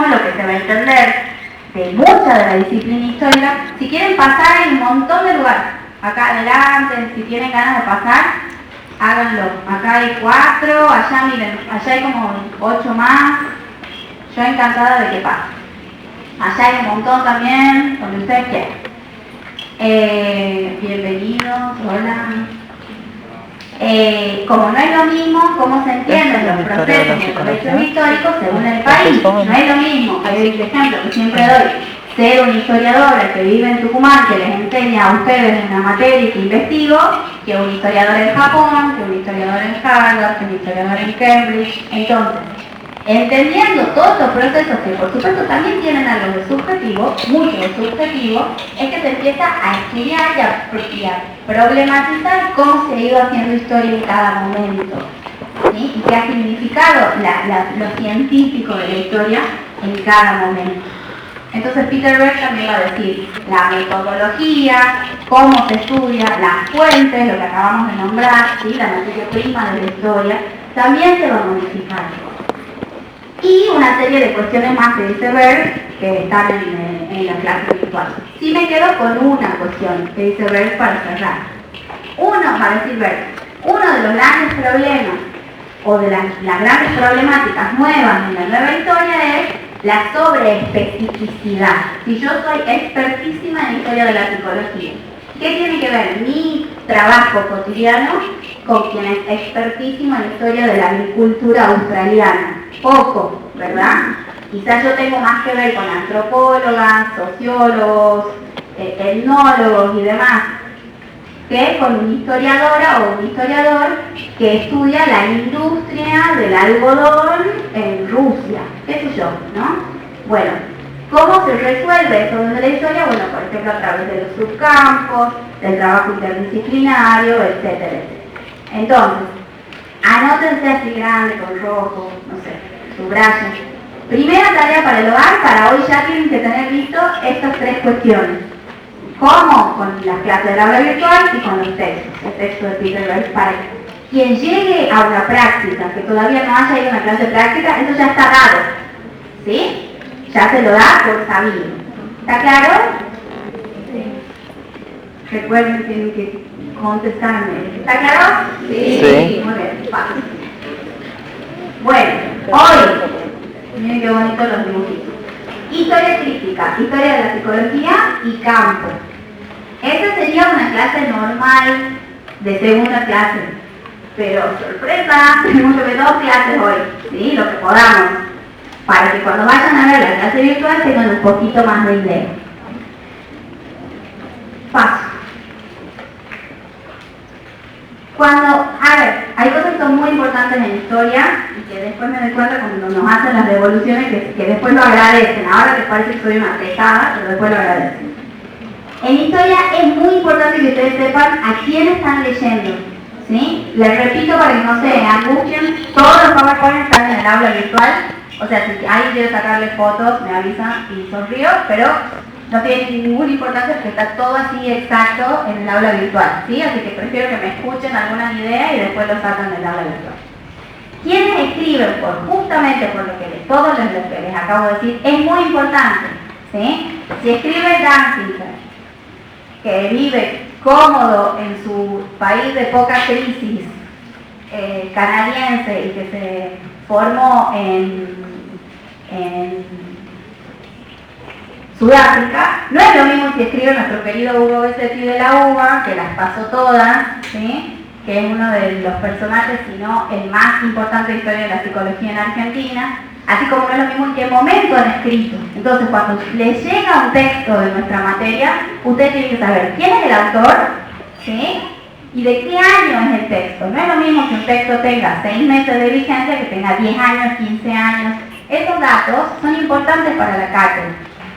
lo que se va a entender de mucha de la disciplina histórica. Si quieren pasar, hay un montón de lugares. Acá adelante, si tienen ganas de pasar, háganlo. Acá hay 4, allá miren, allá hay como 8 más. Yo encantada de que pasen. Allá hay un montón también, donde ustedes quieran. Bienvenidos, hola. Como no es lo mismo cómo se entienden los procesos de los hechos históricos según el país, no es lo mismo, hay un ejemplo que siempre doy, ser una historiadora que vive en Tucumán, que les enseña a ustedes una materia que investigo, que un historiador en Japón, que un historiador en Harvard, que un historiador en Cambridge. Entonces, entendiendo todos estos procesos que por supuesto también tienen algo de subjetivo, mucho de subjetivo, es que se empieza a estudiar y a problematizar cómo se ha ido haciendo historia en cada momento, ¿sí? Y qué ha significado lo científico de la historia en cada momento. Entonces Peter Berg también va a decir la metodología, cómo se estudia, las fuentes, lo que acabamos de nombrar, ¿sí? La materia prima de la historia, también se va a modificar. Y una serie de cuestiones más que dice Berg que están en la clase virtual. Sí me quedo con una cuestión que dice Berg para cerrar. Va a decir Berg, uno de los grandes problemas o de las grandes problemáticas nuevas en la nueva historia es la sobreespecificidad. Si yo soy expertísima en historia de la psicología, ¿qué tiene que ver mi trabajo cotidiano con quien es expertísimo en historia de la agricultura australiana? Poco, ¿verdad? Quizás yo tengo más que ver con antropólogas, sociólogos, etnólogos y demás, que con una historiadora o un historiador que estudia la industria del algodón en Rusia, qué sé yo, ¿no? Bueno, ¿cómo se resuelve eso de la historia? Bueno, por ejemplo, a través de los subcampos, del trabajo interdisciplinario, etcétera, etcétera. Entonces, anótense así grande, con rojo, no sé, subrayen. Primera tarea para el hogar, para hoy ya tienen que tener listo estas 3 cuestiones. ¿Cómo? Con las clases del aula virtual y con los textos, el texto de Peter Berg. Para quien llegue a una práctica, que todavía no haya ido a una clase práctica, eso ya está dado, ¿sí? Ya se lo da por sabido. ¿Está claro? Sí. Recuerden que tienen que contestarme. ¿Está claro? Sí. Muy bien, fácil. Bueno, hoy, miren qué bonitos los dibujitos. Historia crítica, historia de la psicología y campo. Esta sería una clase normal de segunda clase, pero sorpresa, tenemos que ver 2 clases hoy, ¿sí? Lo que podamos, para que cuando vayan a ver la clase virtual tengan un poquito más de idea. Paso. Hay cosas que son muy importantes en historia y que después me doy cuenta cuando nos hacen las devoluciones que después lo agradecen. Ahora les parece que soy una pesada, pero después lo agradecen. En historia es muy importante que ustedes sepan a quién están leyendo, ¿sí? Les repito para que no se angustien, todos los PowerPoint están en el aula virtual, o sea, si alguien quiere sacarle fotos, me avisa y sonrío, pero no tiene ninguna importancia porque está todo así exacto en el aula virtual, ¿sí? Así que prefiero que me escuchen algunas ideas y después lo sacan del aula virtual. Quienes escriben justamente por todo lo que les acabo de decir, es muy importante, ¿sí? Si escribe Danziger, que vive cómodo en su país de poca crisis canadiense y que se formó en Sudáfrica, no es lo mismo si escribe nuestro querido Hugo Besetti de la UBA, que las pasó todas, ¿sí? Que es uno de los personajes, sino el más importante de la historia de la psicología en Argentina, así como no es lo mismo en qué momento han escrito. Entonces, cuando les llega un texto de nuestra materia, ustedes tienen que saber quién es el autor, ¿sí? Y de qué año es el texto. No es lo mismo que un texto tenga 6 meses de vigencia que tenga 10 años, 15 años. Esos datos son importantes para la cátedra.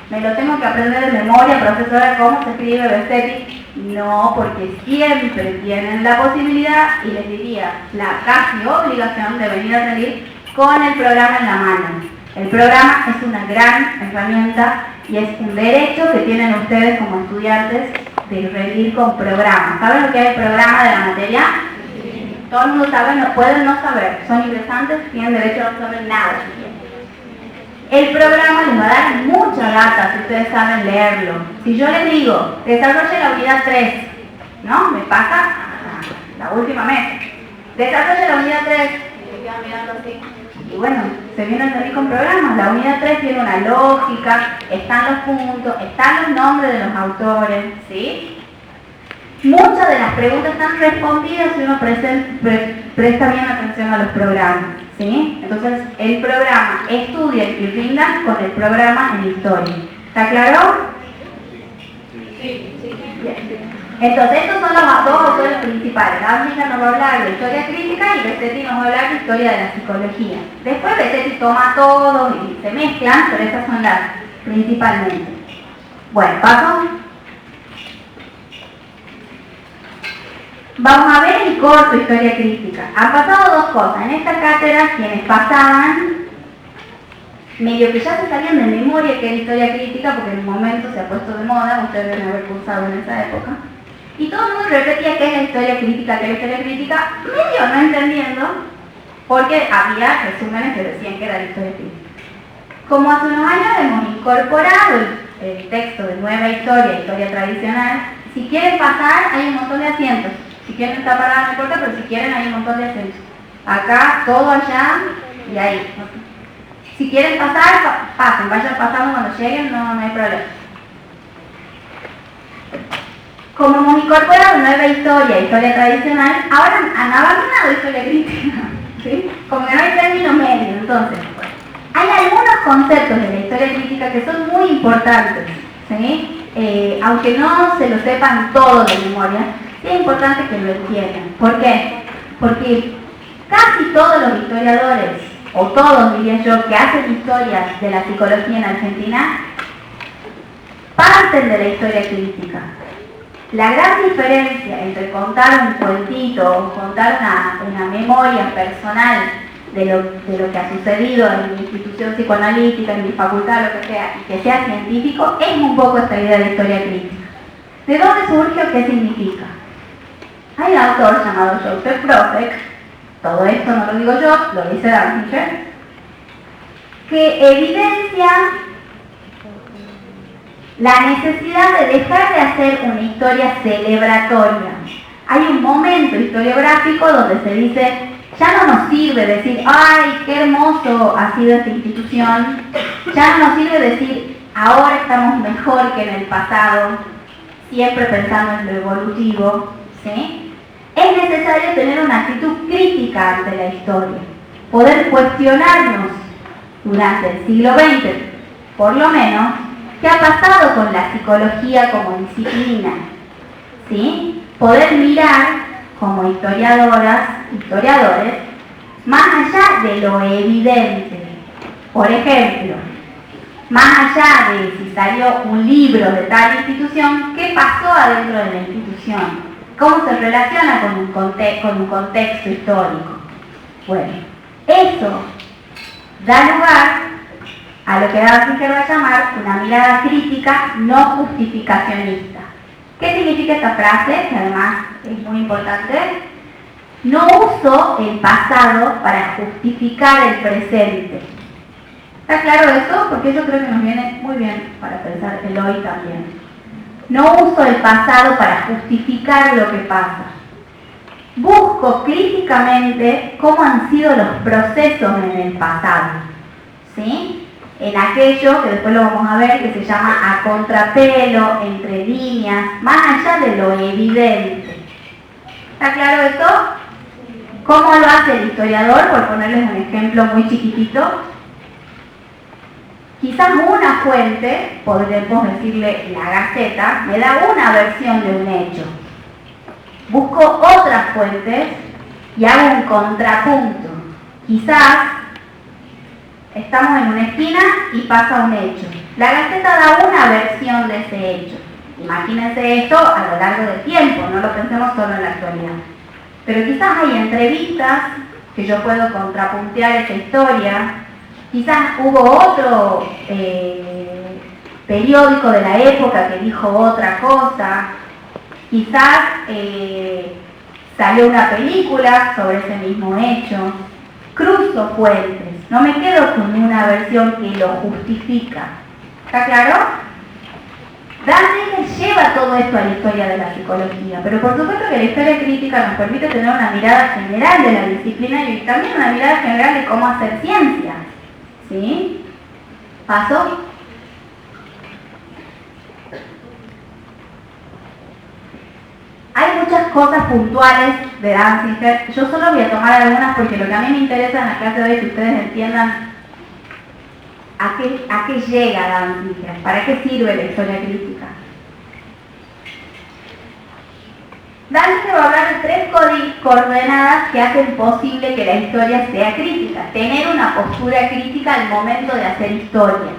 ¿Me lo tengo que aprender de memoria, profesora, cómo se escribe Besetti? No, porque siempre tienen la posibilidad, y les diría, la casi obligación de venir a salir con el programa en la mano. El programa es una gran herramienta y es un derecho que tienen ustedes como estudiantes de rendir con programas. ¿Saben lo que es el programa de la materia? Sí. Todo el mundo sabe, no pueden no saber. Son ingresantes, tienen derecho a no saber nada. El programa dar mucha data si ustedes saben leerlo. Si yo les digo, desarrolle la unidad 3, ¿no? Me pasa la última mesa. Desarrolle la unidad 3, y me quedan mirando así. Y bueno, se viene a salir con programas. La unidad 3 tiene una lógica, están los puntos, están los nombres de los autores, ¿sí? Muchas de las preguntas están respondidas si uno presta bien atención a los programas, ¿sí? Entonces, el programa estudia y rinda con el programa en historia. ¿Está claro? Sí. Bien. Entonces, estos son los dos autores principales. África nos va a hablar de historia crítica y Besetti nos va a hablar de historia de la psicología. Después Besetti toma todo y se mezclan, pero estas son las principalmente. Bueno, paso. Vamos a ver en corto historia crítica. Han pasado dos cosas. En esta cátedra, quienes pasaban, medio que ya se sabían de memoria que era historia crítica, porque en un momento se ha puesto de moda, ustedes deben haber cursado en esa época. Y todo el mundo repetía que es la historia crítica, que es la historia crítica, medio no entendiendo, porque había resúmenes que decían que era la historia crítica. Como hace unos años hemos incorporado el texto de nueva historia, historia tradicional, si quieren pasar hay un montón de asientos. Si quieren estar paradas no importa, pero si quieren hay un montón de asientos. Acá, todo allá y ahí. Si quieren pasar, pasen, vayan pasando cuando lleguen, no hay problema. Como hemos incorporado nueva historia, historia tradicional, ahora han abandonado historia crítica, ¿sí? Como que no hay término medio, entonces, hay algunos conceptos de la historia crítica que son muy importantes, ¿sí? Aunque no se lo sepan todos de memoria, sí es importante que lo entiendan. ¿Por qué? Porque casi todos los historiadores, o todos diría yo, que hacen historias de la psicología en Argentina, parten de la historia crítica. La gran diferencia entre contar un cuentito o contar una memoria personal de lo que ha sucedido en mi institución psicoanalítica, en mi facultad, lo que sea, y que sea científico, es un poco esta idea de historia crítica. ¿De dónde surge o qué significa? Hay un autor llamado Joseph Profek, todo esto no lo digo yo, lo dice Danziger, que evidencia la necesidad de dejar de hacer una historia celebratoria. Hay un momento historiográfico donde se dice, ya no nos sirve decir, ¡ay, qué hermoso ha sido esta institución! Ya no nos sirve decir, ahora estamos mejor que en el pasado, siempre pensando en lo evolutivo, ¿sí? Es necesario tener una actitud crítica ante la historia, poder cuestionarnos durante el siglo XX, por lo menos, qué ha pasado con la psicología como disciplina, ¿sí? Poder mirar como historiadoras, historiadores, más allá de lo evidente. Por ejemplo, más allá de si salió un libro de tal institución, ¿qué pasó adentro de la institución? ¿Cómo se relaciona con un contexto histórico? Bueno, eso da lugar a lo que Danziger va a llamar una mirada crítica no justificacionista. ¿Qué significa esta frase? Que además es muy importante. No uso el pasado para justificar el presente. ¿Está claro eso? Porque yo creo que nos viene muy bien para pensar el hoy también. No uso el pasado para justificar lo que pasa. Busco críticamente cómo han sido los procesos en el pasado, ¿sí? En aquello que después lo vamos a ver, que se llama a contrapelo, entre líneas, más allá de lo evidente. ¿Está claro esto? ¿Cómo lo hace el historiador? Por ponerles un ejemplo muy chiquitito. Quizás una fuente, podríamos decirle la Gaceta, me da una versión de un hecho. Busco otras fuentes y hago un contrapunto. Quizás estamos en una esquina y pasa un hecho. La Gaceta da una versión de ese hecho. Imagínense esto a lo largo del tiempo, no lo pensemos solo en la actualidad. Pero quizás hay entrevistas que yo puedo contrapuntear esa historia. Quizás hubo otro periódico de la época que dijo otra cosa. Quizás salió una película sobre ese mismo hecho. Cruzo fuentes. No me quedo con una versión que lo justifica. ¿Está claro? Dan Siegel lleva todo esto a la historia de la psicología, pero por supuesto que la historia crítica nos permite tener una mirada general de la disciplina y también una mirada general de cómo hacer ciencia. ¿Sí? ¿Paso? Hay muchas cosas puntuales de Danziger. Yo solo voy a tomar algunas porque lo que a mí me interesa en la clase de hoy es que ustedes entiendan a qué llega Danziger, para qué sirve la historia crítica. Danziger va a hablar de 3 coordenadas que hacen posible que la historia sea crítica. Tener una postura crítica al momento de hacer historia.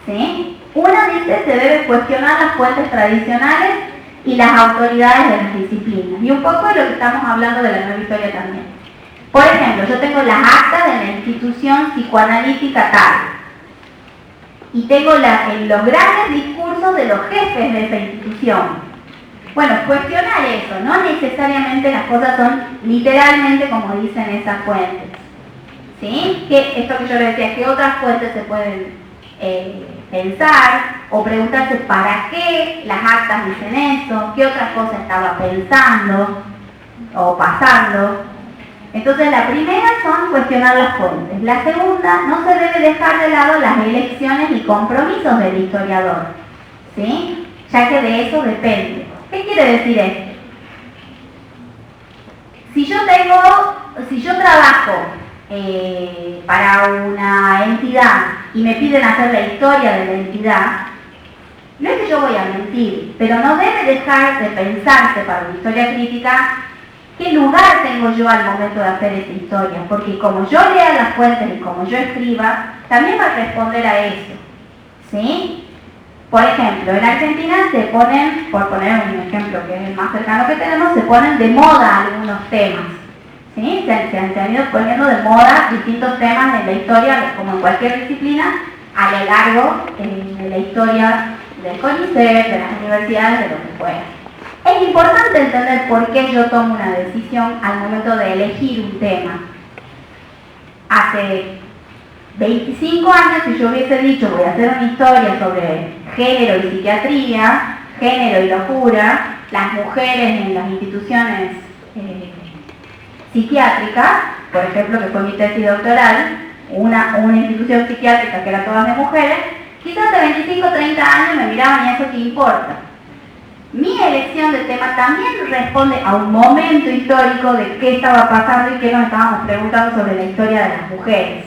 ¿Sí? Una dice se debe cuestionar las fuentes tradicionales y las autoridades de las disciplinas. Y un poco de lo que estamos hablando de la nueva historia también. Por ejemplo, yo tengo las actas de la institución psicoanalítica tal. Y tengo los grandes discursos de los jefes de esa institución. Bueno, cuestionar eso, no necesariamente las cosas son literalmente como dicen esas fuentes. ¿Sí? Que esto que yo les decía, ¿qué otras fuentes se pueden pensar? O preguntarse para qué las actas dicen eso, qué otra cosa estaba pensando o pasando. Entonces la primera son cuestionar las fuentes. La segunda, no se debe dejar de lado las elecciones y compromisos del historiador, ¿sí? Ya que de eso depende. ¿Qué quiere decir esto? Si yo trabajo para una entidad y me piden hacer la historia de la entidad, no es que yo voy a mentir, pero no debe dejar de pensarse para una historia crítica qué lugar tengo yo al momento de hacer esa historia, porque como yo lea las fuentes y como yo escriba, también va a responder a eso, ¿sí? Por ejemplo, en Argentina se ponen, por poner un ejemplo que es el más cercano que tenemos, se ponen de moda algunos temas, ¿sí? Se han ido poniendo de moda distintos temas en la historia, como en cualquier disciplina, a lo largo de la historia del CONICET, de las universidades, de lo que fuera. Es importante entender por qué yo tomo una decisión al momento de elegir un tema. Hace 25 años, si yo hubiese dicho voy a hacer una historia sobre género y psiquiatría, género y locura, las mujeres en las instituciones psiquiátricas, por ejemplo, que fue mi tesis doctoral, una institución psiquiátrica que era todas de mujeres, quizás de 25 o 30 años me miraban y eso qué importa. Mi elección de tema también responde a un momento histórico de qué estaba pasando y qué nos estábamos preguntando sobre la historia de las mujeres.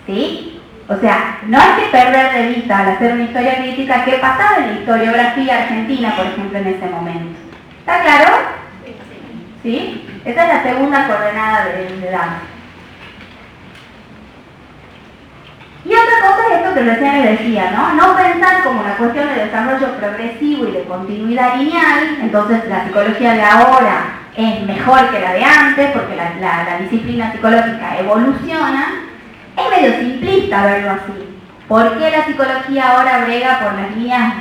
¿Sí? O sea, no hay que perder de vista al hacer una historia crítica qué pasaba en la historiografía argentina, por ejemplo, en ese momento. ¿Está claro? ¿Sí? Esa es la segunda coordenada de Danziger. Y otra cosa es esto que recién les decía, ¿no? No pensar como una cuestión de desarrollo progresivo y de continuidad lineal, entonces la psicología de ahora es mejor que la de antes, porque la disciplina psicológica evoluciona. Es medio simplista verlo así. ¿Por qué la psicología ahora brega por las líneas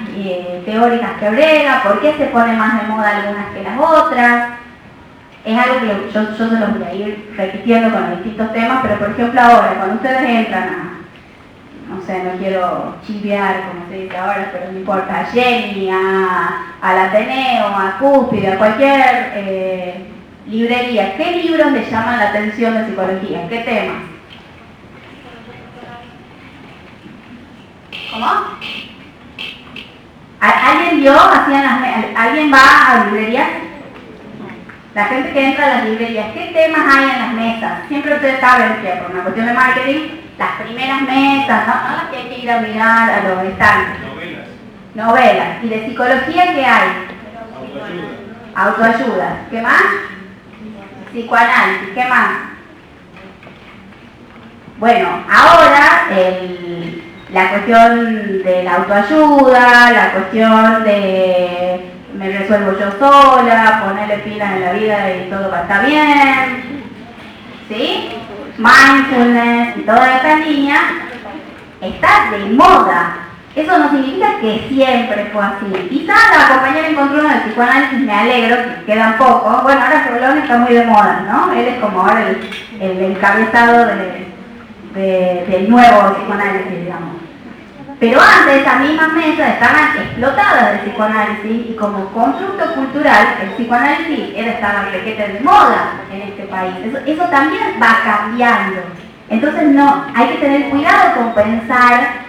teóricas que brega? ¿Por qué se pone más de moda algunas que las otras? Es algo que yo se los voy a ir repitiendo con los distintos temas, pero por ejemplo ahora, cuando ustedes entran no sé, no quiero chivear como se dice ahora, pero no importa, a Jenny, al Ateneo, a Cúspide, a cualquier librería, ¿qué libros les llaman la atención de psicología? ¿Qué temas? ¿Cómo? ¿Alguien vio? ¿Alguien va a librerías? La gente que entra a las librerías, ¿qué temas hay en las mesas? Siempre ustedes saben que por una cuestión de marketing, las primeras mesas, no las que hay que ir a mirar a los estantes. Novelas. ¿Y de psicología qué hay? Autoayuda. ¿Qué más? Psicoanálisis. ¿Qué más? Bueno, ahora la cuestión de la autoayuda, la cuestión de me resuelvo yo sola, ponerle pilas en la vida y todo va a estar bien, ¿sí? Mindfulness y toda esta línea está de moda. Eso no significa que siempre fue así. Quizás la compañera encontró uno de psicoanálisis, me alegro, que quedan pocos. Bueno, ahora Solón está muy de moda, ¿no? Él es como ahora el encabezado del nuevo psicoanálisis, digamos. Pero antes esas mismas mesas estaban explotadas del psicoanálisis y como constructo cultural el psicoanálisis estaba requete de moda en este país. Eso también va cambiando. Entonces no, hay que tener cuidado con pensar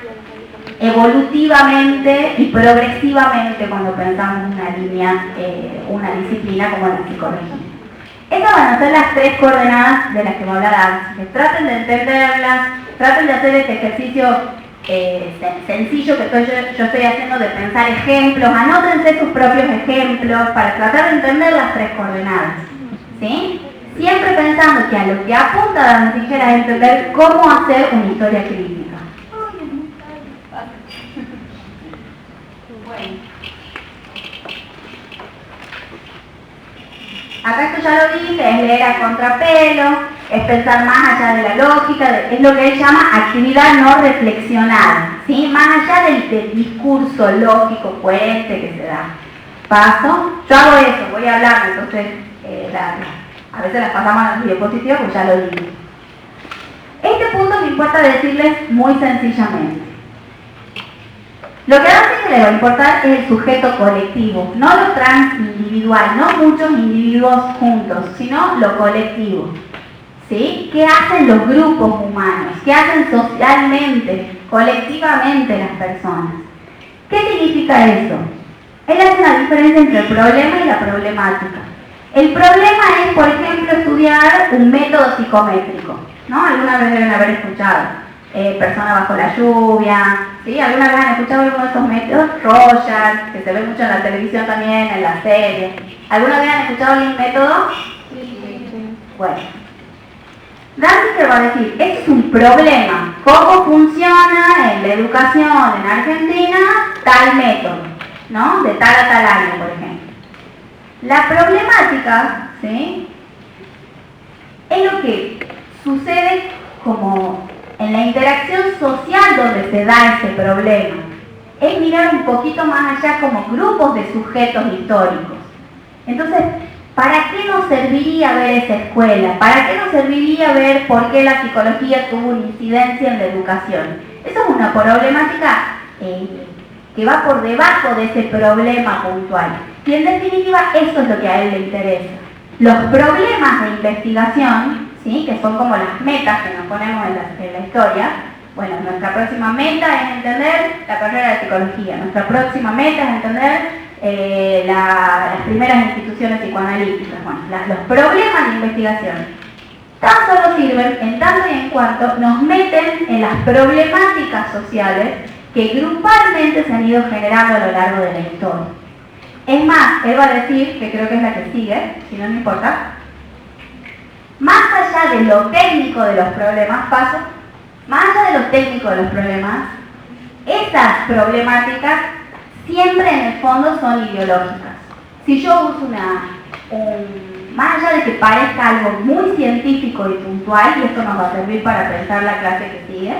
evolutivamente y progresivamente cuando pensamos una línea, una disciplina como la psicología. Estas van a ser las 3 coordenadas de las que va a hablar antes. Traten de entenderlas, traten de hacer este ejercicio sencillo que yo estoy haciendo de pensar ejemplos, anótense sus propios ejemplos para tratar de entender las 3 coordenadas. ¿Sí? Siempre pensando que a lo que apunta Dante Tijera es entender cómo hacer una historia crítica. Bueno. Acá esto ya lo dije, es leer a contrapelo, es pensar más allá de la lógica, es lo que él llama actividad no reflexionada, ¿sí? Más allá del discurso lógico coherente que se da. Paso, yo hago eso, voy a hablar, entonces a veces las pasamos a las diapositivas, pues ya lo digo. Este punto me importa decirles muy sencillamente. Lo que a Dante le va a importar es el sujeto colectivo, no lo transindividual, no muchos individuos juntos, sino lo colectivo. ¿Sí? ¿Qué hacen los grupos humanos? ¿Qué hacen socialmente, colectivamente las personas? ¿Qué significa eso? Él hace una diferencia entre el problema y la problemática. El problema es, por ejemplo, estudiar un método psicométrico, ¿no? Alguna vez deben haber escuchado. Persona bajo la lluvia, ¿sí? ¿Alguna vez han escuchado alguno de estos métodos? Rorschach, que se ve mucho en la televisión también, en las series. ¿Alguna vez han escuchado algún método? Sí. Bueno. Dante va a decir, este es un problema. ¿Cómo funciona en la educación en Argentina tal método? ¿No? De tal a tal año, por ejemplo. La problemática, ¿sí? Es lo que sucede como en la interacción social donde se da ese problema. Es mirar un poquito más allá como grupos de sujetos históricos. Entonces, ¿para qué nos serviría ver esa escuela? ¿Para qué nos serviría ver por qué la psicología tuvo una incidencia en la educación? Eso es una problemática que va por debajo de ese problema puntual. Y en definitiva, eso es lo que a él le interesa. Los problemas de investigación, ¿sí? Que son como las metas que nos ponemos en la historia. Bueno, nuestra próxima meta es entender la carrera de psicología. Nuestra próxima meta es entender las primeras instituciones psicoanalíticas. Bueno, los problemas de investigación tan solo sirven en tanto y en cuanto nos meten en las problemáticas sociales que grupalmente se han ido generando a lo largo de la historia. Es más, él va a decir, que creo que es la que sigue, si no me importa, más allá de lo técnico de los problemas, más allá de lo técnico de los problemas, esas problemáticas siempre en el fondo son ideológicas. Si yo uso más allá de que parezca algo muy científico y puntual, y esto nos va a servir para pensar la clase que sigue,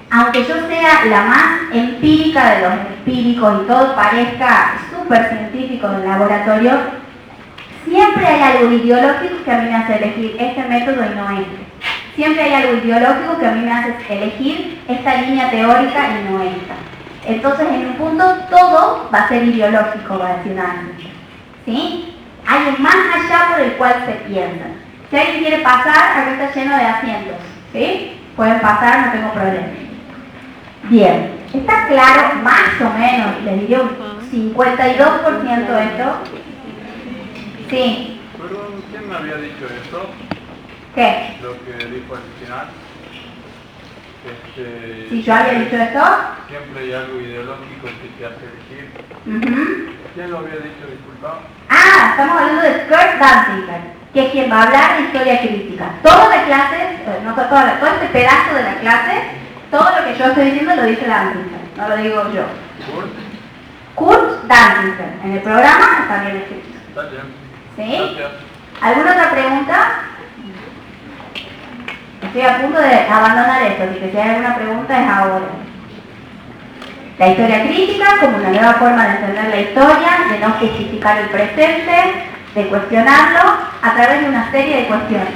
aunque yo sea la más empírica de los empíricos y todo parezca súper científico del laboratorio, siempre hay algo ideológico que a mí me hace elegir este método y no este. Siempre hay algo ideológico que a mí me hace elegir esta línea teórica y no esta. Entonces, en un punto, todo va a ser ideológico, va a decir Dante. ¿Sí? Hay un más allá por el cual se piensa. Si alguien quiere pasar, acá está lleno de asientos. ¿Sí? Pueden pasar, no tengo problema. Bien, ¿está claro? Más o menos, les diría un 52% de esto. Sí. Perdón, ¿quién me había dicho esto? ¿Qué? Lo que dijo al final. Si yo había dicho esto. Siempre hay algo ideológico que te hace elegir. ¿Quién lo había dicho? Disculpa. Ah, estamos hablando de Kurt Danziger, que es quien va a hablar de historia crítica. Toda la clase, todo este pedazo de la clase, todo lo que yo estoy diciendo lo dice Danziger, no lo digo yo. Kurt Danziger. En el programa está bien escrito. Está bien. ¿Sí? Gracias. ¿Alguna otra pregunta? Estoy a punto de abandonar esto, así que si hay alguna pregunta es ahora. La historia crítica como una nueva forma de entender la historia, de no justificar el presente, de cuestionarlo a través de una serie de cuestiones.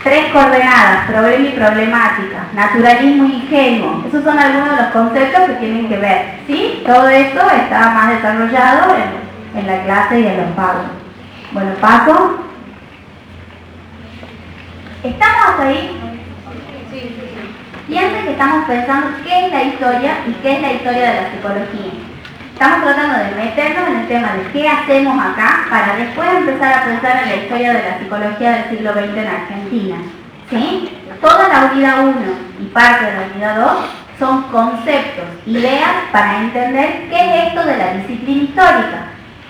Tres coordenadas, problema y problemática, naturalismo ingenuo. Esos son algunos de los conceptos que tienen que ver, ¿sí? Todo esto está más desarrollado en la clase y en los pagos. Bueno, paso. ¿Estamos hasta ahí? Sí. Piensen que estamos pensando qué es la historia y qué es la historia de la psicología. Estamos tratando de meternos en el tema de qué hacemos acá para después empezar a pensar en la historia de la psicología del siglo XX en Argentina. ¿Sí? Toda la unidad 1 y parte de la unidad 2 son conceptos, ideas para entender qué es esto de la disciplina histórica,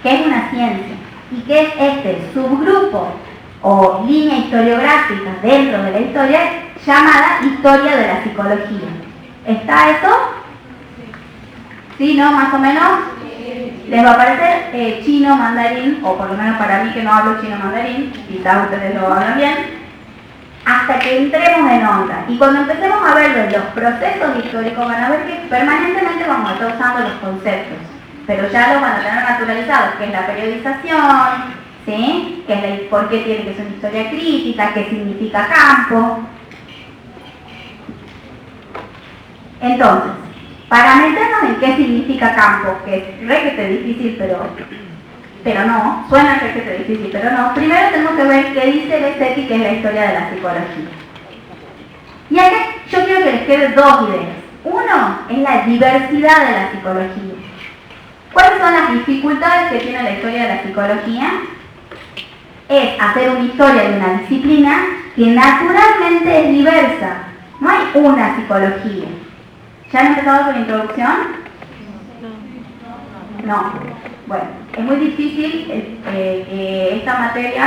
qué es una ciencia y qué es este subgrupo o línea historiográfica dentro de la historia llamada historia de la psicología. ¿Está eso? ¿Sí, no? Más o menos. Les va a parecer chino, mandarín, o por lo menos para mí que no hablo chino mandarín, quizás ustedes lo hablan bien, hasta que entremos en onda. Y cuando empecemos a ver los procesos históricos van a ver que permanentemente vamos a estar usando los conceptos, pero ya los van a tener naturalizados, que es la periodización, ¿sí? Que es por qué tiene que ser una historia crítica, qué significa campo. Entonces, para meternos en qué significa campo, que es requete difícil, pero no, suena requete difícil, pero no, primero tenemos que ver qué dice Besetti, que es la historia de la psicología. Y acá yo quiero que les quede dos ideas. Uno es la diversidad de la psicología. ¿Cuáles son las dificultades que tiene la historia de la psicología? Es hacer una historia de una disciplina que naturalmente es diversa. No hay una psicología. ¿Ya han empezado con la introducción? No. Bueno, es muy difícil que esta materia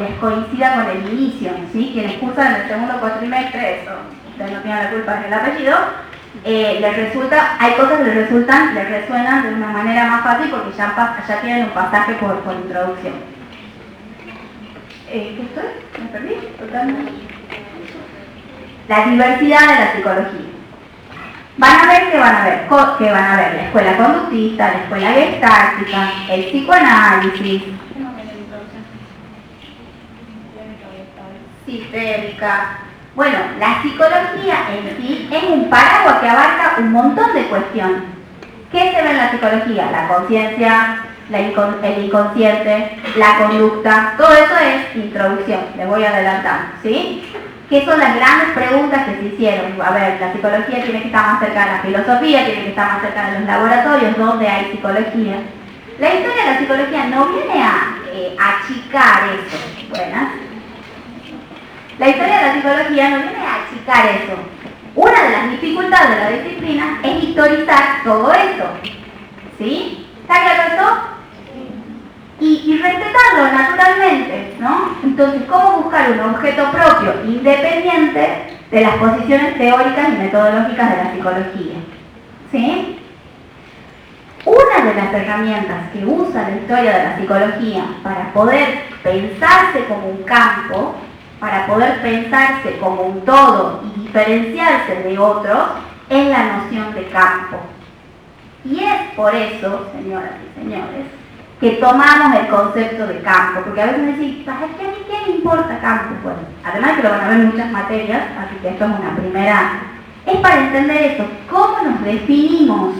les coincida con el inicio, ¿sí? Quienes cursan en el segundo cuatrimestre, eso, ustedes no tienen la culpa del apellido, les resulta, hay cosas que les resuenan de una manera más fácil porque ya tienen un pasaje por introducción. ¿Qué estoy? ¿Me perdí? Totalmente. La diversidad de la psicología. Van a ver que van a ver la escuela conductista, la escuela gestáltica, el psicoanálisis, sistémica. Bueno, la psicología en sí es un paraguas que abarca un montón de cuestiones. ¿Qué se ve en la psicología? La conciencia, el inconsciente, la conducta, todo eso es introducción, les voy adelantando, ¿sí? ¿Qué son las grandes preguntas que se hicieron? A ver, la psicología tiene que estar más cerca de la filosofía, tiene que estar más cerca de los laboratorios donde hay psicología. La historia de la psicología no viene a achicar eso. Buenas. La historia de la psicología no viene a achicar eso. Una de las dificultades de la disciplina es historizar todo eso. ¿Sí? ¿Está claro eso? Y respetarlo naturalmente, ¿no? Entonces, ¿cómo buscar un objeto propio independiente de las posiciones teóricas y metodológicas de la psicología? ¿Sí? Una de las herramientas que usa la historia de la psicología para poder pensarse como un campo, para poder pensarse como un todo y diferenciarse de otros, es la noción de campo. Y es por eso, señoras y señores, que tomamos el concepto de campo, porque a veces me dicen, ¿es que a mí qué me importa campo? Bueno, además que lo van a ver en muchas materias, así que esto es una primera, es para entender eso, cómo nos definimos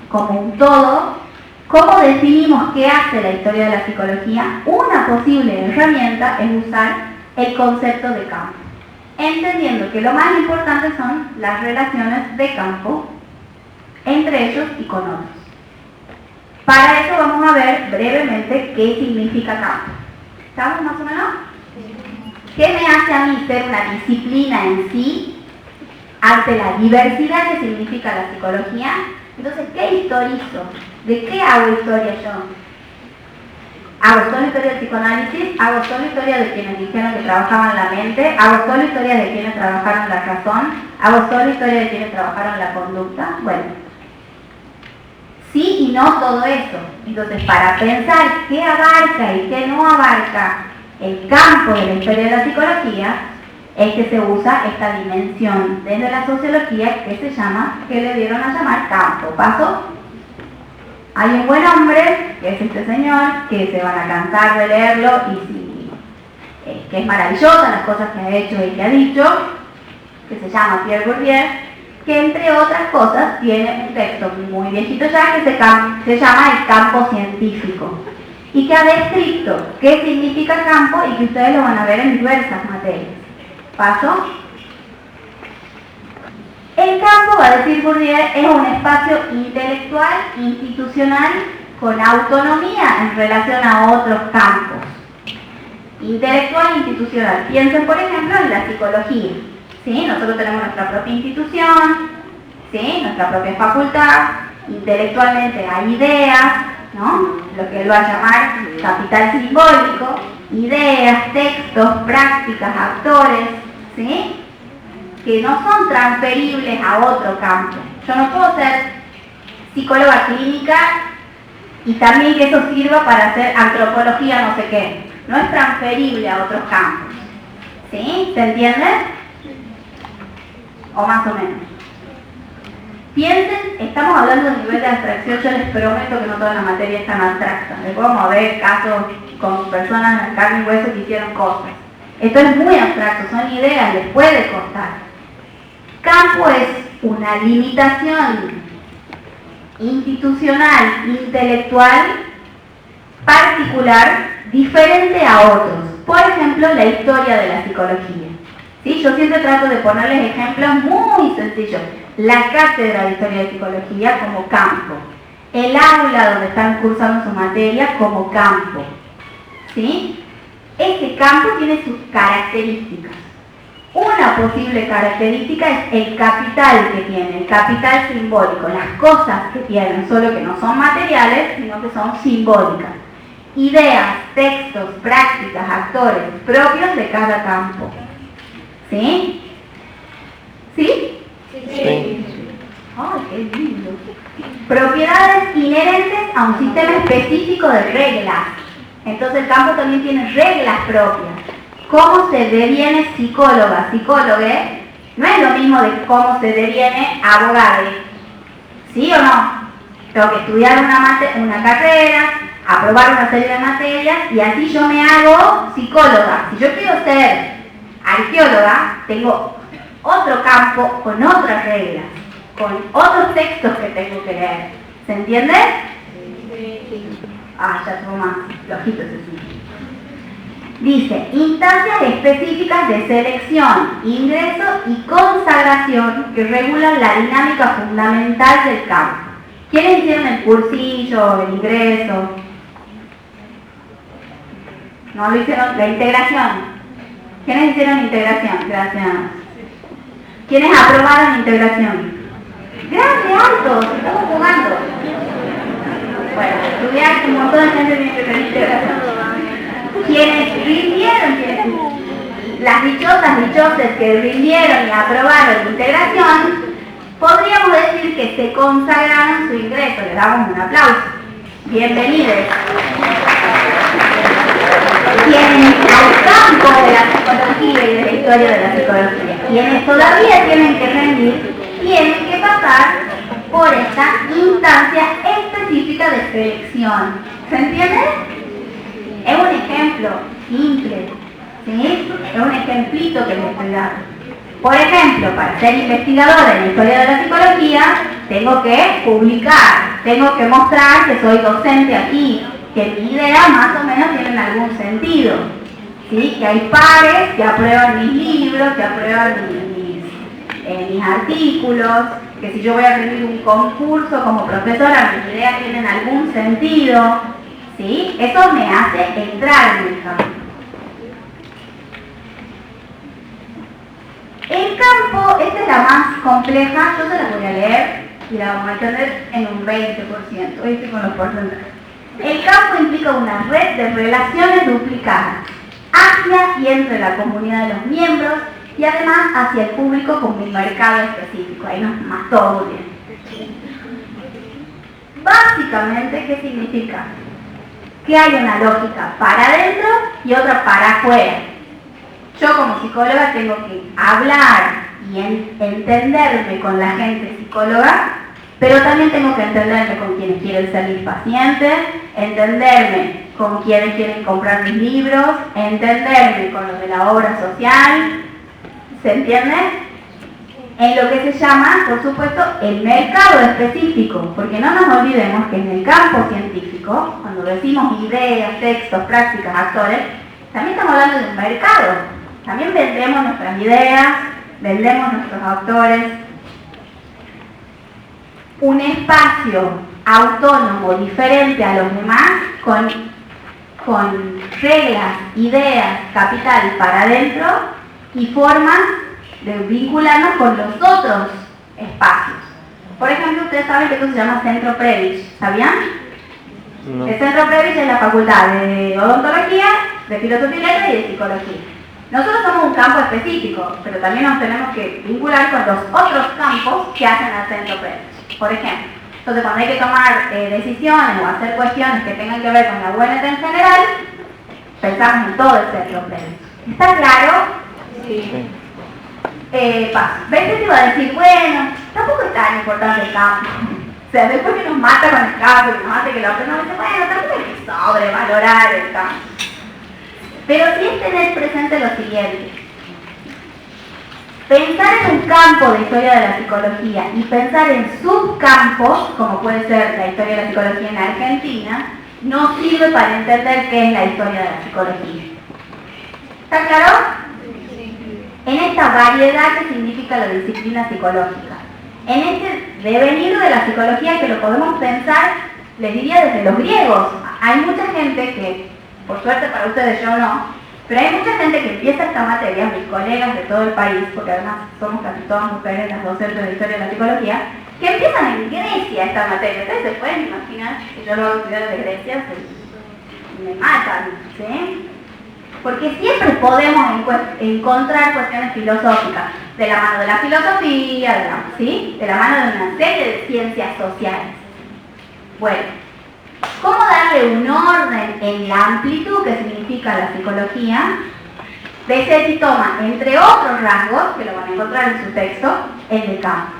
como un todo, cómo definimos qué hace la historia de la psicología. Una posible herramienta es usar el concepto de campo, entendiendo que lo más importante son las relaciones de campo entre ellos y con otros. Para eso vamos a ver brevemente qué significa campo. ¿Estamos más o menos? ¿Qué me hace a mí ser una disciplina en sí ante la diversidad que significa la psicología? Entonces, ¿qué historizo? ¿De qué hago historia yo? ¿Hago solo historia del psicoanálisis? ¿Hago solo historia de quienes dijeron que trabajaban la mente? ¿Hago solo historia de quienes trabajaron la razón? ¿Hago solo historia de quienes trabajaron la conducta? Bueno, sí y no todo eso. Entonces, para pensar qué abarca y qué no abarca el campo de la historia de la psicología, es que se usa esta dimensión desde la sociología que le dieron a llamar campo. ¿Paso? Hay un buen hombre, que es este señor, que se van a cansar de leerlo y si que es maravillosa, las cosas que ha hecho y que ha dicho, que se llama Pierre Bourdieu, que entre otras cosas tiene un texto muy viejito ya que se llama El campo científico, y que ha descrito qué significa campo y que ustedes lo van a ver en diversas materias. ¿Paso? El campo, va a decir Bourdieu, es un espacio intelectual, institucional, con autonomía en relación a otros campos. Intelectual e institucional. Piensen, por ejemplo, en la psicología. ¿Sí? Nosotros tenemos nuestra propia institución, ¿sí? Nuestra propia facultad. Intelectualmente hay ideas, ¿no? Lo que él va a llamar capital simbólico. Ideas, textos, prácticas, actores, ¿sí? Que no son transferibles a otro campo. Yo no puedo ser psicóloga clínica y también que eso sirva para hacer antropología no sé qué. No es transferible a otros campos. ¿Sí? ¿Se entiende? O más o menos. Piensen, estamos hablando de nivel de abstracción, yo les prometo que no toda la materia es tan abstracta. Después vamos a ver casos con personas en carne y hueso que hicieron cosas. Esto es muy abstracto, son ideas, les puede costar. Campo es una limitación institucional, intelectual, particular, diferente a otros. Por ejemplo, la historia de la psicología. ¿Sí? Yo siempre trato de ponerles ejemplos muy sencillos. La cátedra de historia de psicología como campo. El aula donde están cursando su materia como campo. ¿Sí? Este campo tiene sus características. Una posible característica es el capital que tiene, el capital simbólico, las cosas que tienen, solo que no son materiales, sino que son simbólicas. Ideas, textos, prácticas, actores propios de cada campo. ¿Sí? ¿Sí? Sí. ¡Ay, qué lindo! Propiedades inherentes a un sistema específico de reglas. Entonces el campo también tiene reglas propias. ¿Cómo se deviene psicóloga? Psicólogue no es lo mismo de cómo se deviene abogado. ¿Sí o no? Tengo que estudiar una carrera, aprobar una serie de materias y así yo me hago psicóloga. Si yo quiero ser arqueóloga, tengo otro campo con otras reglas, con otros textos que tengo que leer. ¿Se entiende? Sí. Ah, ya tengo más flojitos así. Dice, instancias específicas de selección, ingreso y consagración que regulan la dinámica fundamental del campo. ¿Quiénes hicieron el cursillo, el ingreso? ¿No lo hicieron? La integración. ¿Quiénes hicieron integración? Gracias. ¿Quiénes aprobaron integración? Grande, alto, estamos jugando. Bueno, estudiar un montón de gente tiene que tener integración. Quienes rindieron, las dichosos que rindieron y aprobaron la integración, podríamos decir que se consagraron su ingreso. Les damos un aplauso. Bienvenidos. Quienes al campo de la psicología y de la historia de la psicología, quienes todavía tienen que rendir, tienen que pasar por esta instancia específica de selección. ¿Se entiende? Es un ejemplo simple, ¿sí? Es un ejemplito que les estoy dando. Por ejemplo, para ser investigadora en la historia de la psicología, tengo que publicar, tengo que mostrar que soy docente aquí, que mis ideas más o menos tienen algún sentido, ¿sí? Que hay pares que aprueban mis libros, que aprueban mis artículos, que si yo voy a rendir un concurso como profesora, mis ideas tienen algún sentido, ¿sí? Eso me hace entrar en el campo. El campo, esta es la más compleja, yo se la voy a leer y la vamos a entender en un 20%, hoy estoy con los porcentajes. El campo implica una red de relaciones duplicadas hacia y entre la comunidad de los miembros y además hacia el público como un mercado específico. Ahí nos mató bien. Básicamente, ¿qué significa? Que hay una lógica para adentro y otra para afuera. Yo como psicóloga tengo que hablar y entenderme con la gente psicóloga, pero también tengo que entenderme con quienes quieren ser mis pacientes, entenderme con quienes quieren comprar mis libros, entenderme con los de la obra social, ¿se entiende? En lo que se llama, por supuesto, el mercado específico, porque no nos olvidemos que en el campo científico, cuando decimos ideas, textos, prácticas, actores, también estamos hablando de un mercado. También vendemos nuestras ideas, vendemos nuestros autores. Un espacio autónomo, diferente a los demás, con reglas, ideas, capital para adentro y formas de vincularnos con los otros espacios. Por ejemplo, ustedes saben que esto se llama Centro Previch, ¿sabían? No. El Centro Previch es la facultad de odontología, de filosofía y letras y de psicología. Nosotros somos un campo específico, pero también nos tenemos que vincular con los otros campos que hacen al Centro Previch. Por ejemplo, entonces cuando hay que tomar decisiones o hacer cuestiones que tengan que ver con la UNT en general, pensamos en todo el Centro Previch. ¿Está claro? Sí. Veces te iba a decir, bueno, tampoco es tan importante el campo. O sea, después que nos mata con el campo y nos hace que lo otro nos dice, bueno, tampoco hay que sobrevalorar el campo. Pero sí es tener presente lo siguiente. Pensar en un campo de historia de la psicología y pensar en subcampos, como puede ser la historia de la psicología en Argentina, no sirve para entender qué es la historia de la psicología. ¿Está claro? En esta variedad que significa la disciplina psicológica. En este devenir de la psicología que lo podemos pensar, les diría desde los griegos. Hay mucha gente que, por suerte para ustedes yo no, pero hay mucha gente que empieza esta materia, mis colegas de todo el país, porque además somos casi todas mujeres las docentes de historia de la psicología, que empiezan en Grecia esta materia. Ustedes se pueden imaginar que yo lo hago estudiar de Grecia, me matan, ¿sí? Porque siempre podemos encontrar cuestiones filosóficas de la mano de la filosofía, ¿sí? De la mano de una serie de ciencias sociales. Bueno, ¿cómo darle un orden en la amplitud que significa la psicología? Besetti toma, entre otros rasgos, que lo van a encontrar en su texto, el de campo.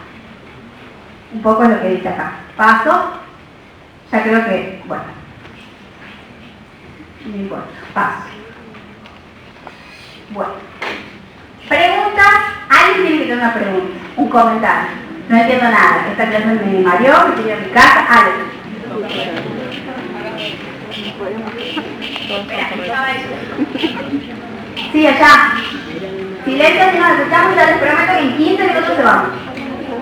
Un poco es lo que dice acá. Paso, ya creo que, bueno, no importa, paso. Bueno, preguntas. ¿Alguien tiene que tener una pregunta? Un comentario. No entiendo nada. Esta clase me mareó, me estoy en mi casa. Sí, allá. Silencio si nos escuchamos, ya les prometo que en 15 minutos se vamos.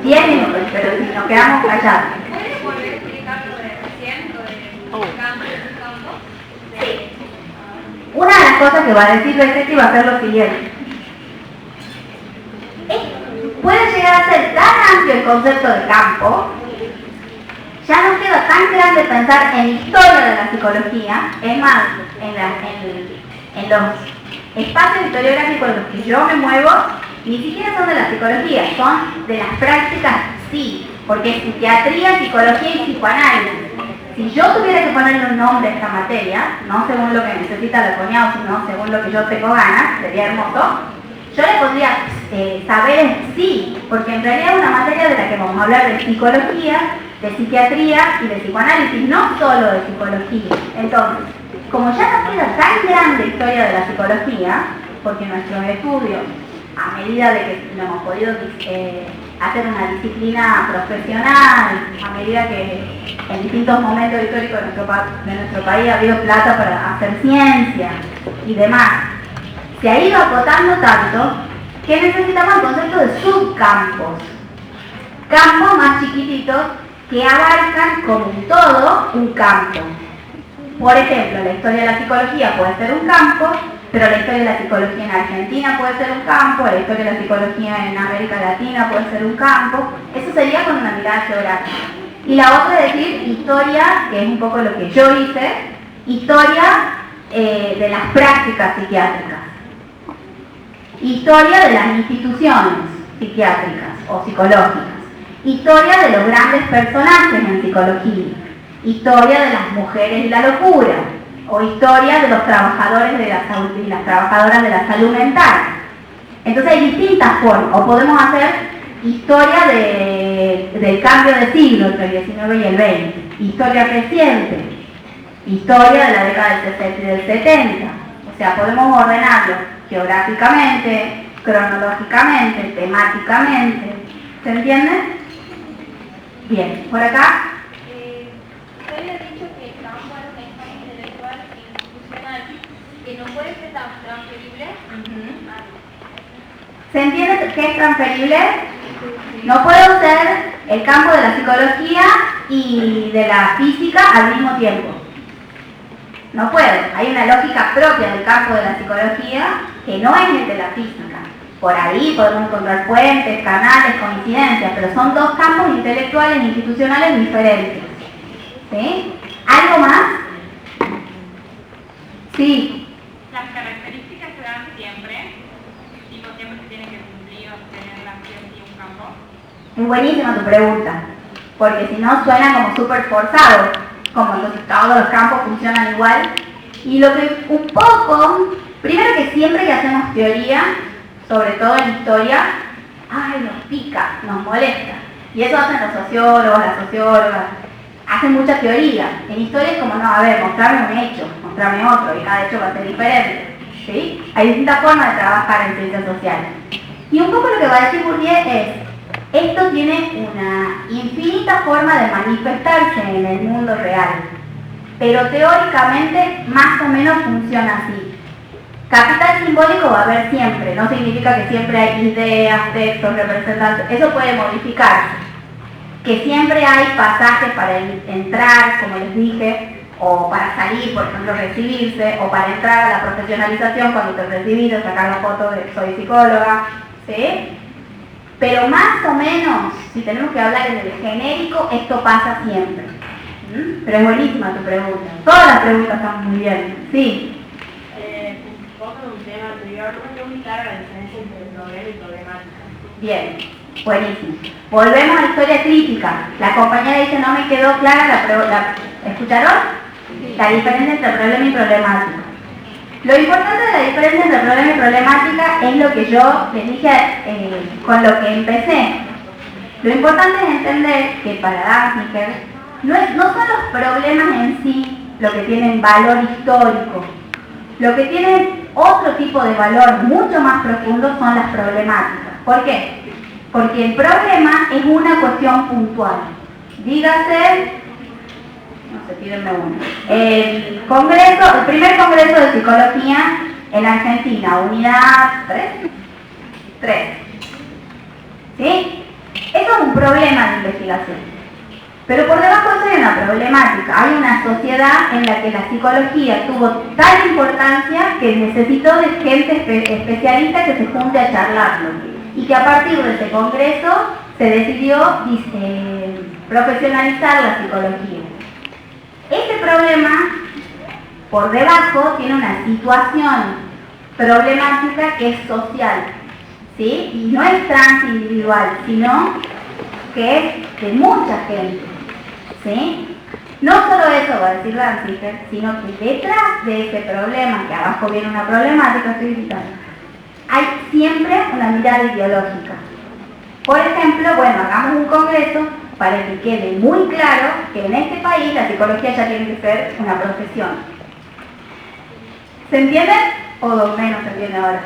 10 minutos, pero si nos quedamos callados. ¿Puedes volver a explicar lo de recién, lo de campo? Sí. Una de las cosas que va a decir Besetti va a ser lo siguiente. Puede llegar a ser tan amplio el concepto de campo, ya no queda tan grande pensar en historia de la psicología. Es más, en los espacios historiográficos en los que yo me muevo, ni siquiera son de la psicología, son de las prácticas, sí, porque es psiquiatría, psicología y psicoanálisis. Si yo tuviera que ponerle un nombre a esta materia, no según lo que necesita la coñado, sino según lo que yo tengo ganas, sería hermoso, yo le pondría saberes sí, porque en realidad es una materia de la que vamos a hablar de psicología, de psiquiatría y de psicoanálisis, no solo de psicología. Entonces, como ya no queda tan grande historia de la psicología, porque nuestros estudios, a medida de que lo hemos podido hacer una disciplina profesional, a medida que en distintos momentos históricos de nuestro país ha habido plata para hacer ciencia y demás, se ha ido acotando tanto que necesitamos el concepto de subcampos, campos más chiquititos que abarcan como un todo un campo. Por ejemplo, la historia de la psicología puede ser un campo, pero la historia de la psicología en Argentina puede ser un campo, la historia de la psicología en América Latina puede ser un campo. Eso sería con una mirada geográfica. Y la otra es decir, historia, que es un poco lo que yo hice, historia de las prácticas psiquiátricas, historia de las instituciones psiquiátricas o psicológicas, historia de los grandes personajes en psicología, historia de las mujeres y la locura, o historia de los trabajadores de la salud y las trabajadoras de la salud mental. Entonces hay distintas formas, o podemos hacer historia del cambio de siglo entre el XIX y el XX, historia reciente, historia de la década del 60 y del 70. O sea, podemos ordenarlo geográficamente, cronológicamente, temáticamente. ¿Se entiende? Bien, por acá. Usted había dicho que el campo era un estado intelectual e institucional que no puede ser transferible. ¿Se entiende qué es transferible? No puedo usar el campo de la psicología y de la física al mismo tiempo. No puedo. Hay una lógica propia del campo de la psicología que no es el de la física. Por ahí podemos encontrar puentes, canales, coincidencias, pero son dos campos intelectuales e institucionales diferentes. ¿Sí? ¿Algo más? Sí. Las características se dan siempre. Digo, siempre se tiene que cumplir o tener la ciencia y un campo. Es buenísima tu pregunta, porque si no suena como súper forzado, como entonces todos los campos funcionan igual. Y lo que un poco, primero que siempre que hacemos teoría, sobre todo en historia, ay, nos pica, nos molesta. Y eso hacen los sociólogos, las sociólogas, hacen mucha teoría. En historia es como, no, a ver, mostrarme un hecho, mostrarme otro, y cada hecho va a ser diferente. ¿Sí? Hay distintas formas de trabajar en ciencias sociales. Y un poco lo que va a decir Bourdieu es, esto tiene una infinita forma de manifestarse en el mundo real, pero teóricamente más o menos funciona así. Capital simbólico va a haber siempre, no significa que siempre hay ideas, textos, representantes, eso puede modificarse. Que siempre hay pasajes para entrar, como les dije, o para salir, por ejemplo, recibirse, o para entrar a la profesionalización cuando te recibís, o sacar la foto de soy psicóloga, ¿sí? Pero más o menos, si tenemos que hablar en el genérico, esto pasa siempre. Pero es buenísima tu pregunta. Todas las preguntas están muy bien. Sí. Un poco en un tema anterior, no tengo muy clara la diferencia entre problema y problemática. Bien, buenísimo. Volvemos a la historia crítica. La compañera dice, no me quedó clara la ¿escucharon? Sí. La diferencia entre problema y problemática. Lo importante de la diferencia entre problema y problemática es lo que yo les dije con lo que empecé. Lo importante es entender que para Danziger no son los problemas en sí lo que tienen valor histórico. Lo que tienen otro tipo de valor mucho más profundo son las problemáticas. ¿Por qué? Porque el problema es una cuestión puntual. Dígase, no sé, tírenme uno. El primer congreso de psicología en Argentina, unidad 3. ¿Sí? Eso es un problema de investigación. Pero por debajo de eso hay una problemática. Hay una sociedad en la que la psicología tuvo tal importancia que necesitó de gente especialista que se junte a charlarlo. Y que a partir de ese congreso se decidió profesionalizar la psicología. Este problema, por debajo, tiene una situación problemática que es social, ¿sí? Y no es transindividual, sino que es de mucha gente, ¿sí? No solo eso va a decir Danziger, sino que detrás de ese problema, que abajo viene una problemática, estoy gritando, hay siempre una mirada ideológica. Por ejemplo, bueno, hagamos un congreso para que quede muy claro que en este país la psicología ya tiene que ser una profesión. ¿Se entiende? ¿O menos se entiende ahora?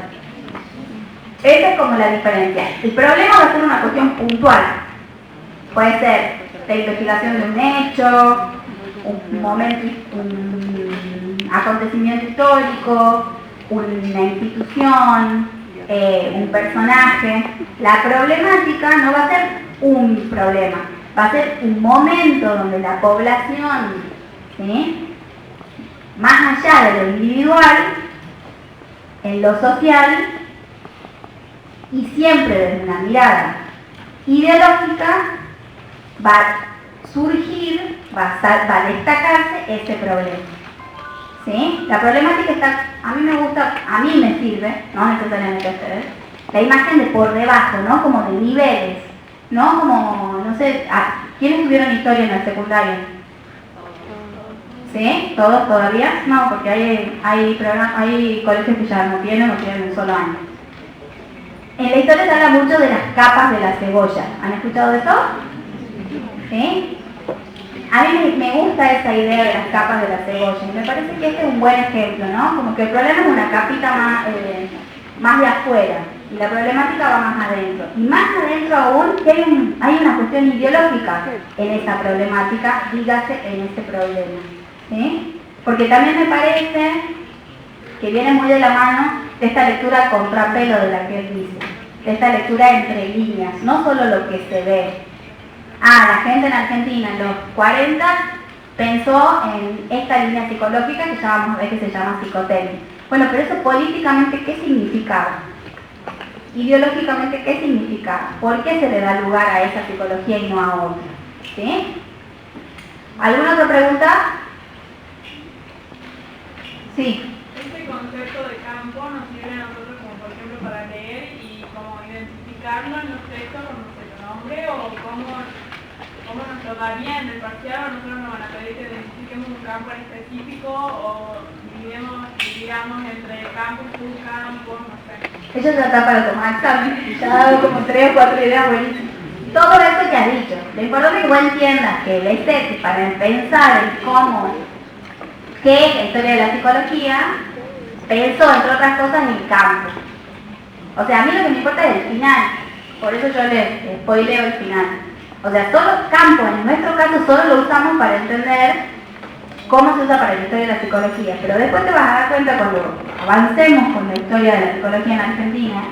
Esa es como la diferencia. El problema va a ser una cuestión puntual. Puede ser la investigación de un hecho, un momento, un acontecimiento histórico, una institución, un personaje. La problemática no va a ser un problema, va a ser un momento donde la población, ¿sí?, más allá de lo individual, en lo social, y siempre desde una mirada ideológica, va a surgir, va a destacarse ese problema. ¿Sí? La problemática está, a mí me gusta, a mí me sirve, no necesariamente a ustedes, la imagen de por debajo, ¿no? Como de niveles, ¿no? Como, no sé, ¿quiénes tuvieron historia en el secundario? ¿Sí? ¿Todos todavía? No, porque hay colegios que ya no tienen un solo año. En la historia se habla mucho de las capas de la cebolla. ¿Han escuchado de eso? ¿Sí? A mí me gusta esa idea de las capas de la cebolla y me parece que este es un buen ejemplo, ¿no? Como que el problema es una capita más de afuera y la problemática va más adentro. Y más adentro aún que hay una cuestión ideológica en esa problemática, dígase en ese problema. ¿Sí? Porque también me parece que viene muy de la mano de esta lectura contrapelo de la que él dice, de esta lectura entre líneas, no solo lo que se ve. La gente en Argentina en los 40 pensó en esta línea psicológica que ya vamos a ver que se llama psicotécnica. Bueno, pero eso políticamente, ¿qué significaba? Ideológicamente, ¿qué significaba? ¿Por qué se le da lugar a esa psicología y no a otra? ¿Sí? ¿Alguna otra pregunta? Sí. Este concepto de campo nos sirve a nosotros como por ejemplo para leer y como identificarlo en los textos con nuestro nombre o cómo nos tocaría en el parcial o nosotros nos van a pedir que identifiquemos un campo en específico o dividamos entre campo y subcampo, no sé. Eso ya está para tomar examen, ya ha dado como 3 o 4 ideas buenísimas. Todo eso que has dicho, lo importante es que vos entiendas que el estético, para pensar en cómo, qué es la historia de la psicología, pensó, entre otras cosas, en el campo. O sea, a mí lo que me importa es el final, por eso yo les spoileo el final. O sea, solo campo, en nuestro caso, solo lo usamos para entender cómo se usa para la historia de la psicología. Pero después te vas a dar cuenta cuando avancemos con la historia de la psicología en Argentina,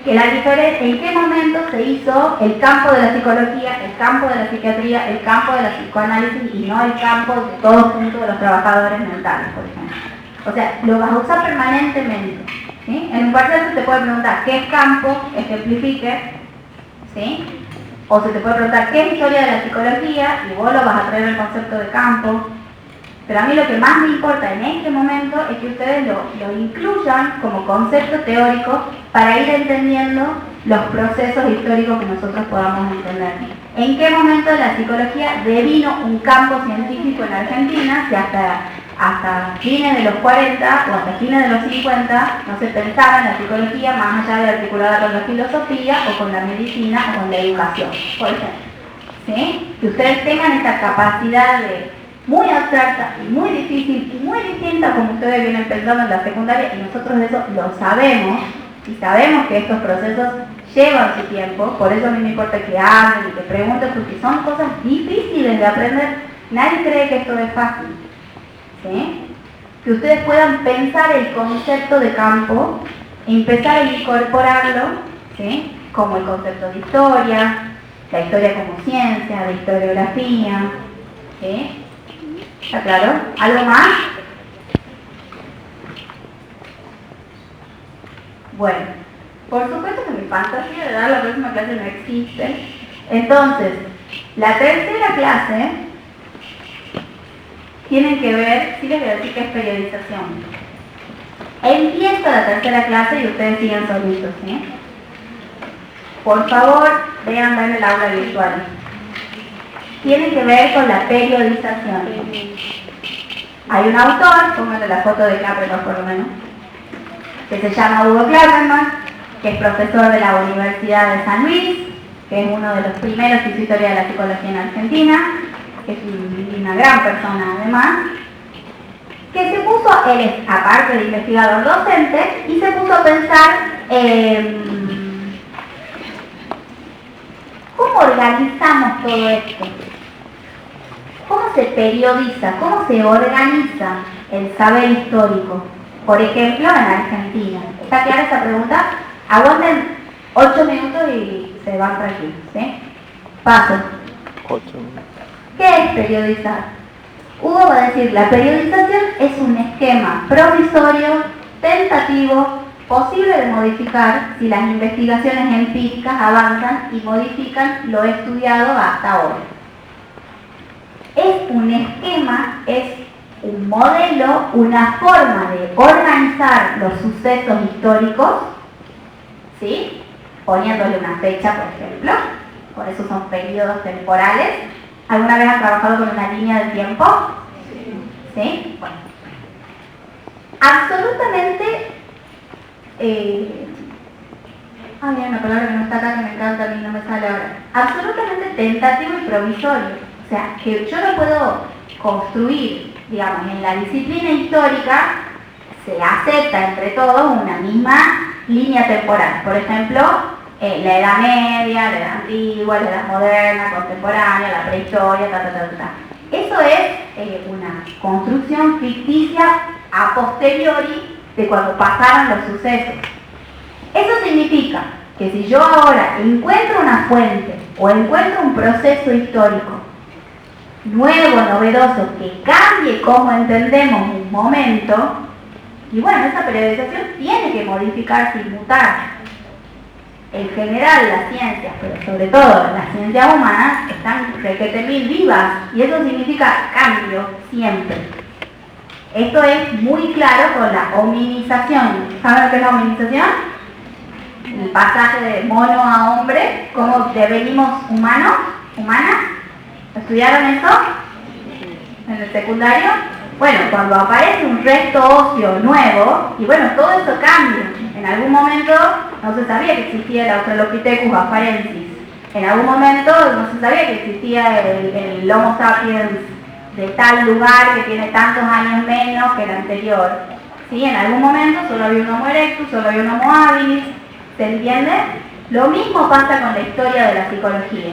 que la diferencia, en qué momento se hizo el campo de la psicología, el campo de la psiquiatría, el campo de la psicoanálisis y no el campo de todos juntos de los trabajadores mentales, por ejemplo. O sea, lo vas a usar permanentemente. ¿Sí? En un parcial se te puede preguntar qué es campo, ejemplifique, ¿sí? O se te puede preguntar qué es historia de la psicología y vos lo vas a traer el concepto de campo. Pero a mí lo que más me importa en este momento es que ustedes lo incluyan como concepto teórico para ir entendiendo los procesos históricos que nosotros podamos entender. ¿En qué momento la psicología devino un campo científico en Argentina si hasta fines de los 40 o hasta fines de los 50 no se pensaba en la psicología más allá de articulada con la filosofía o con la medicina o con la educación, por ejemplo? ¿Sí? Que ustedes tengan esta capacidad de muy abstracta y muy difícil y muy distinta como ustedes vienen pensando en la secundaria y nosotros eso lo sabemos y sabemos que estos procesos llevan su tiempo, por eso a mí me importa que hablen y que pregunten porque son cosas difíciles de aprender, nadie cree que esto es fácil. ¿Sí? Que ustedes puedan pensar el concepto de campo, empezar a incorporarlo, ¿sí? Como el concepto de historia, la historia como ciencia, de historiografía, ¿sí? ¿Está claro? ¿Algo más? Bueno, por supuesto que mi fantasía de dar la próxima clase no existe. Entonces, la tercera clase tienen que ver, sí les voy a decir que es periodización. Empieza la tercera clase y ustedes siguen solitos, ¿sí? Por favor, véanla en el aula virtual. Tiene que ver con la periodización. Hay un autor, pónganle la foto de Klapperman por lo menos, que se llama Hugo Klapperman, que es profesor de la Universidad de San Luis, que es uno de los primeros que hizo historia de la psicología en Argentina, que es una gran persona además, que se puso, él es aparte de investigador docente, y se puso a pensar ¿cómo organizamos todo esto? ¿Cómo se periodiza? ¿Cómo se organiza el saber histórico? Por ejemplo, en Argentina. ¿Está clara esa pregunta? Aguanten 8 minutos y se van tranquilos, ¿sí? Paso. 8 minutos. ¿Qué es periodizar? Hugo va a decir, la periodización es un esquema provisorio, tentativo, posible de modificar si las investigaciones empíricas avanzan y modifican lo estudiado hasta ahora. Es un esquema, es un modelo, una forma de organizar los sucesos históricos, ¿sí? Poniéndole una fecha, por ejemplo, por eso son periodos temporales. ¿Alguna vez han trabajado con una línea de tiempo? ¿Sí? Bueno. Absolutamente... hay una palabra que no está acá que me encanta, a mí no me sale ahora. Absolutamente tentativo y provisorio. O sea, que yo no puedo construir, digamos, en la disciplina histórica se acepta entre todos una misma línea temporal. Por ejemplo, la Edad Media, la Edad Antigua, la Edad Moderna, Contemporánea, la Prehistoria, Eso es una construcción ficticia a posteriori de cuando pasaron los sucesos. Eso significa que si yo ahora encuentro una fuente o encuentro un proceso histórico nuevo, novedoso, que cambie cómo entendemos un momento, y bueno, esa periodización tiene que modificarse y mutar. En general las ciencias, pero sobre todo las ciencias humanas, están requete mil vivas, y eso significa cambio siempre. Esto es muy claro con la hominización. ¿Saben lo que es la hominización? El pasaje de mono a hombre, cómo devenimos humanos, humanas. ¿Estudiaron eso en el secundario? Bueno, cuando aparece un resto óseo nuevo, y bueno, todo eso cambia. En algún momento no se sabía que existía el Australopithecus afarensis. En algún momento no se sabía que existía el Homo sapiens de tal lugar que tiene tantos años menos que el anterior. ¿Sí? En algún momento solo había un Homo erectus, solo había un Homo habilis. ¿Se entiende? Lo mismo pasa con la historia de la psicología.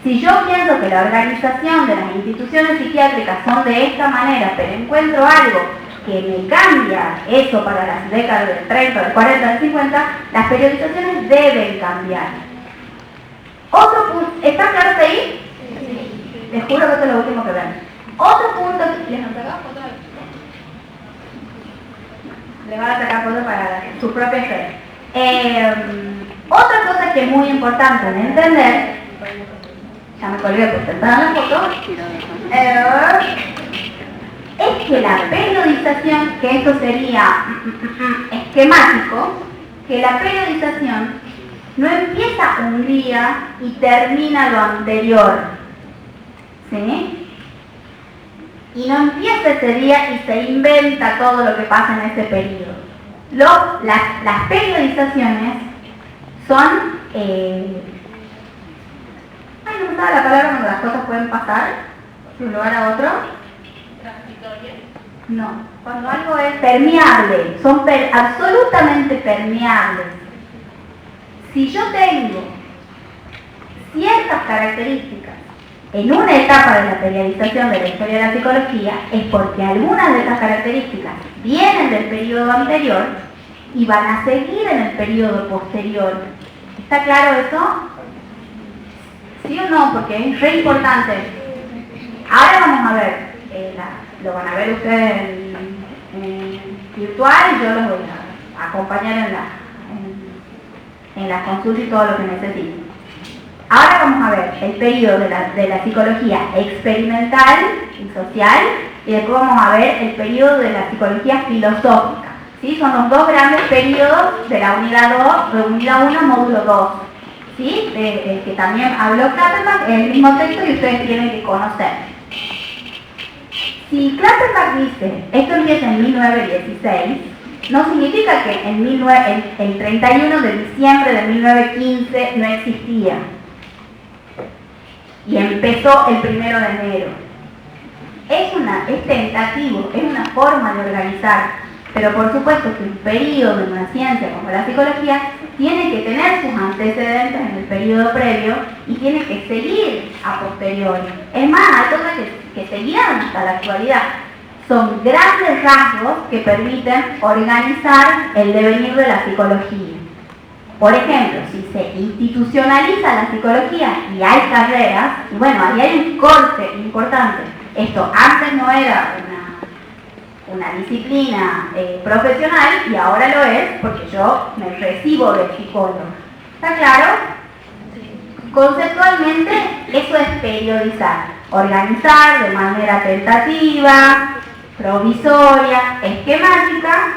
Si yo pienso que la organización de las instituciones psiquiátricas son de esta manera, pero encuentro algo que me cambia eso para las décadas del 30, del 40, del 50, las periodizaciones deben cambiar. Otro punto, ¿está claro hasta ahí? Sí. Les juro que esto es lo último que ven. Otro punto, ¿les han sacado fotos? Les van a sacar fotos para su propia fe. Otra cosa que es muy importante de entender, ya me colgué por sentar la foto, es que la periodización, que esto sería esquemático, que la periodización no empieza un día y termina lo anterior, ¿sí? Y no empieza ese día y se inventa todo lo que pasa en ese periodo. Las periodizaciones son, no me sale la palabra cuando las cosas pueden pasar de un lugar a otro. Transitoria. No, cuando algo es permeable, son absolutamente permeables. Si yo tengo ciertas características en una etapa de la periodización de la historia de la psicología, es porque algunas de estas características vienen del periodo anterior y van a seguir en el periodo posterior. ¿Está claro eso? ¿Sí o no? Porque es re importante. Ahora vamos a ver, lo van a ver ustedes en virtual, y yo los voy a acompañar en la consulta y todo lo que necesiten. Ahora vamos a ver el periodo de la psicología experimental y social, y después vamos a ver el periodo de la psicología filosófica. ¿Sí? Son los dos grandes periodos de la unidad 2, de unidad 1, módulo 2. ¿Sí? Que también habló Klappenbach en el mismo texto y ustedes tienen que conocer. Si Klappenbach dice, esto empieza en 1916, no significa que el 31 de diciembre de 1915 no existía. Y empezó el 1 de enero. Es tentativo, es una forma de organizar. Pero por supuesto que un periodo de una ciencia como la psicología tiene que tener sus antecedentes en el periodo previo y tiene que seguir a posteriori. Es más, hay cosas que seguirán hasta la actualidad. Son grandes rasgos que permiten organizar el devenir de la psicología. Por ejemplo, si se institucionaliza la psicología y hay carreras, y bueno, ahí hay un corte importante. Esto antes no era una disciplina profesional y ahora lo es porque yo me recibo de psicólogo. ¿Está claro? Sí. Conceptualmente eso es periodizar, organizar de manera tentativa, provisoria, esquemática,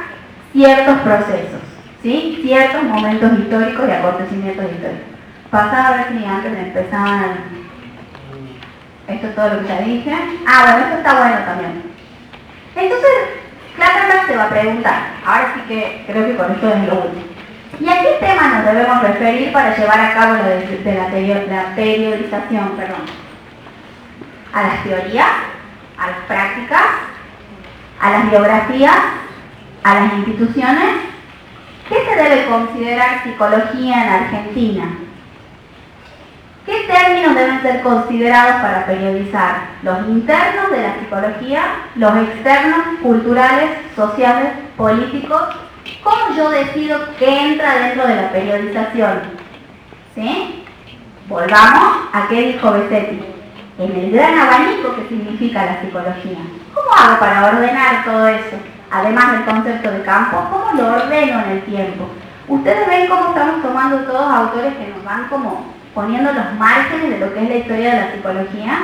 ciertos procesos, ¿sí? Ciertos momentos históricos y acontecimientos históricos. Pasaba a ver si antes de empezar, esto es todo lo que ya dije. Bueno, esto está bueno también. Entonces, Klappenbach se va a preguntar, ahora sí que creo que con esto es lo último. ¿Y a qué tema nos debemos referir para llevar a cabo la periodización? a las teorías, a las prácticas, a las biografías, a las instituciones. ¿Qué se debe considerar psicología en Argentina? ¿Qué términos deben ser considerados para periodizar? Los internos de la psicología, los externos, culturales, sociales, políticos. ¿Cómo yo decido qué entra dentro de la periodización? ¿Sí? Volvamos a qué dijo Besetti. En el gran abanico que significa la psicología. ¿Cómo hago para ordenar todo eso? Además del concepto de campo, ¿cómo lo ordeno en el tiempo? Ustedes ven cómo estamos tomando todos autores que nos van como poniendo los márgenes de lo que es la historia de la psicología,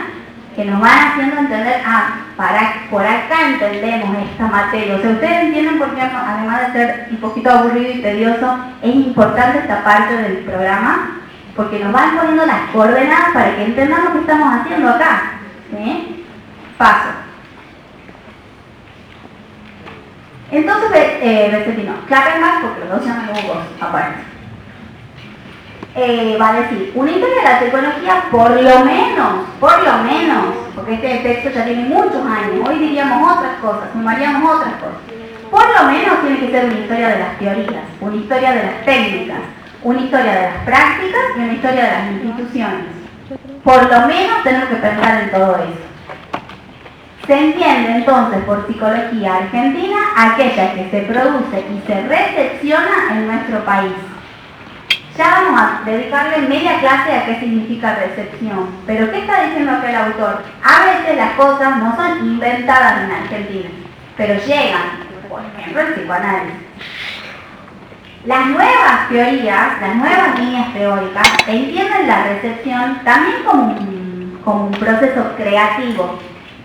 que nos van haciendo entender, por acá entendemos esta materia. O sea, ustedes entienden por qué, además de ser un poquito aburrido y tedioso, es importante esta parte del programa, porque nos van poniendo las coordenadas para que entendamos qué estamos haciendo acá. ¿Sí? Paso. Entonces, Besetti Klappenbach, porque los dos se llaman Hugo, aparte. Va a decir, una historia de la psicología, por lo menos, porque este texto ya tiene muchos años, hoy diríamos otras cosas, sumaríamos otras cosas. Por lo menos tiene que ser una historia de las teorías, una historia de las técnicas, una historia de las prácticas y una historia de las instituciones. Por lo menos tenemos que pensar en todo eso. Se entiende entonces por psicología argentina aquella que se produce y se recepciona en nuestro país. Ya vamos a dedicarle media clase a qué significa recepción. Pero ¿qué está diciendo acá el autor? A veces las cosas no son inventadas en Argentina, pero llegan, por ejemplo, el psicoanálisis. Las nuevas teorías, las nuevas líneas teóricas, entienden la recepción también como un proceso creativo.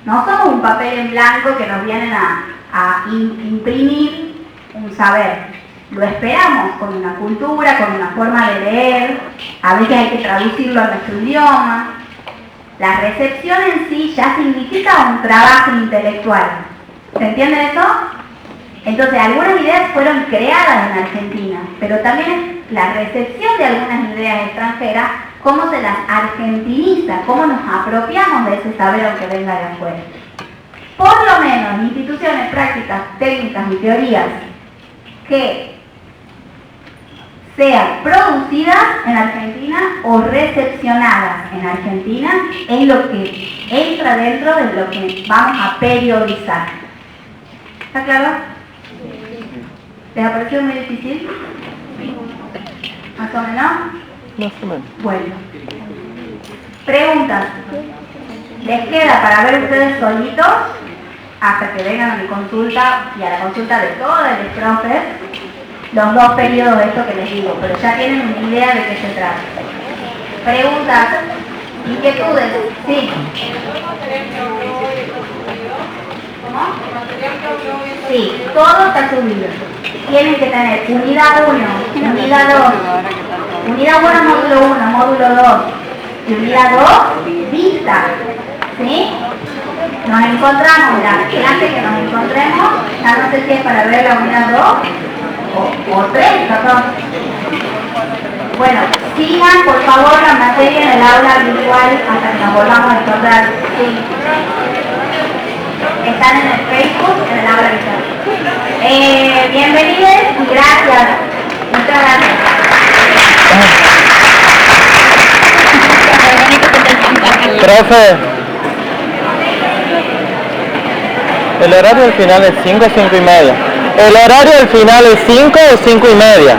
No somos un papel en blanco que nos vienen a imprimir un saber. Lo esperamos con una cultura, con una forma de leer, a veces hay que traducirlo a nuestro idioma. La recepción en sí ya significa un trabajo intelectual. ¿Se entiende eso? Entonces, algunas ideas fueron creadas en Argentina, pero también la recepción de algunas ideas extranjeras, cómo se las argentiniza, cómo nos apropiamos de ese saber aunque venga de afuera. Por lo menos, instituciones, prácticas, técnicas y teorías que sean producidas en Argentina o recepcionadas en Argentina es lo que entra dentro de lo que vamos a periodizar. ¿Está claro? ¿Les ha parecido muy difícil? ¿Más o menos? Más o menos. Bueno. Preguntas. ¿Les queda para ver ustedes solitos hasta que vengan a mi consulta y a la consulta de todos los profes los dos periodos de esto que les digo? Pero ya tienen una idea de qué se trata. Preguntas, inquietudes. Sí. ¿Cómo? Sí, todo está subido. Tienen que tener unidad 1, unidad 2, unidad 1, módulo 1, módulo 2 y unidad 2, vista. ¿Sí? Nos encontramos, la clase que nos encontremos, ya no sé si es para ver la unidad 2 o 3, perdón. Bueno, sigan por favor la materia en el aula virtual hasta que nos volvamos a encontrar. Sí. Están en el Facebook, en el aula virtual. Bienvenidos y gracias. Muchas gracias. Profe, el horario al final es 5 o 5 y media. El horario al final es 5 o 5 y media.